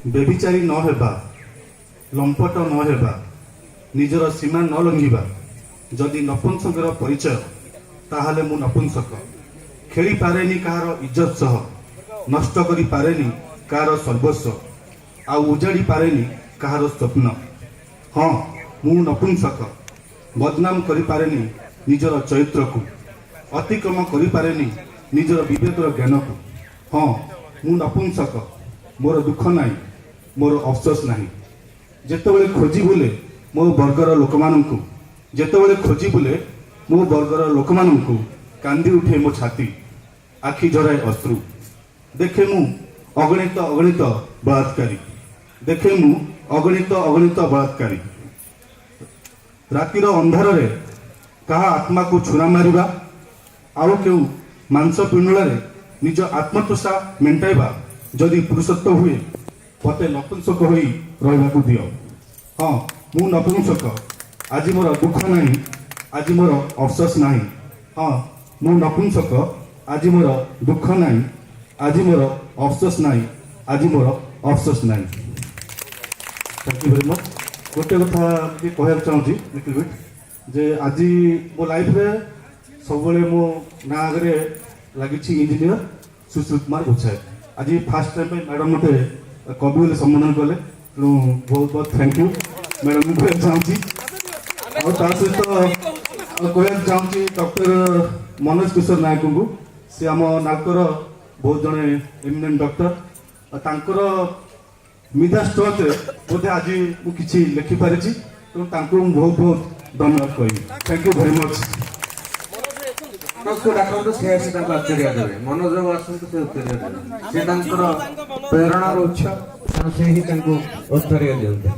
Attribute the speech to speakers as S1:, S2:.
S1: बेभिचारी न हेबा, लंपट न हेबा, निजर सीमा न लंघिबा जदि नपुंसकर परिचय ताहले मु नपुंसक। खेली पारेनी कहार इज्जत सह, नष्ट करी पारेनी कहार सर्वस्व, आ उजाड़ी पारेनी कहार स्वप्न। हाँ मु नपुंसक। बदनाम करी पारेनी निजर चरित्र को, अतिक्रम करी पारेनी निजर विवेकर ज्ञान को। हाँ मु नपुंसक। मोर दुख नाही, मोर अफसोस नाही। जेतेबेले खोजी बुले मो वर्गर लोक माननकु, जेतेबेले खोजी बुले मो वर्गर लोक माननकु, कांदी उठे मो छाती, आखि झराए अश्रु। देखे मु अगणित अगणित बलात्कारी, देखे मु अगणित अगणित बलात्कारी। रातिर अंधार रे कहा आत्मा को छुरा मारिबा, आउ केउ मांस पिंडुला रे निज आत्मतृषा मेंटाइबा जदि पुरुषत्व हुए, पते नपुंसक होई रहिबाकु दियो। हाँ मु नपुंसक। आज मोर दुख नहीं, आज मोर अफसोस नहीं। हाँ मु नपुंसक। आज मोर दुख नहीं, आज मोर अफसोस नहीं, आज मोर अफसोस नहीं। Thank you very much. गोटे कथा कहना चाहूँगी लिटिल बिट जे आज मो लाइफ रे सब मो ना आगे लगी इंजीनियर सुश्रुत कुमार गोछाए। आज फास्ट टाइम मैडम मते कवि बोले संबोधन कले, तेणु बहुत बहुत थैंक यू मैडम को कहना चाहूँगी। और ता सहित कहना चाहूँगी डॉक्टर मनोज किशोर नायक को, सी आम नालकर बहुत जड़े एमिनेंट डॉक्टर। मिदा स्टोर बोधे आज मुझे लिखिपारी, तेणु बहुत बहुत धन्यवाद कही। Thank you very much.
S2: Manoj आसतु से उत्तर से प्रेरणार उत्स से ही उत्तर दिखते।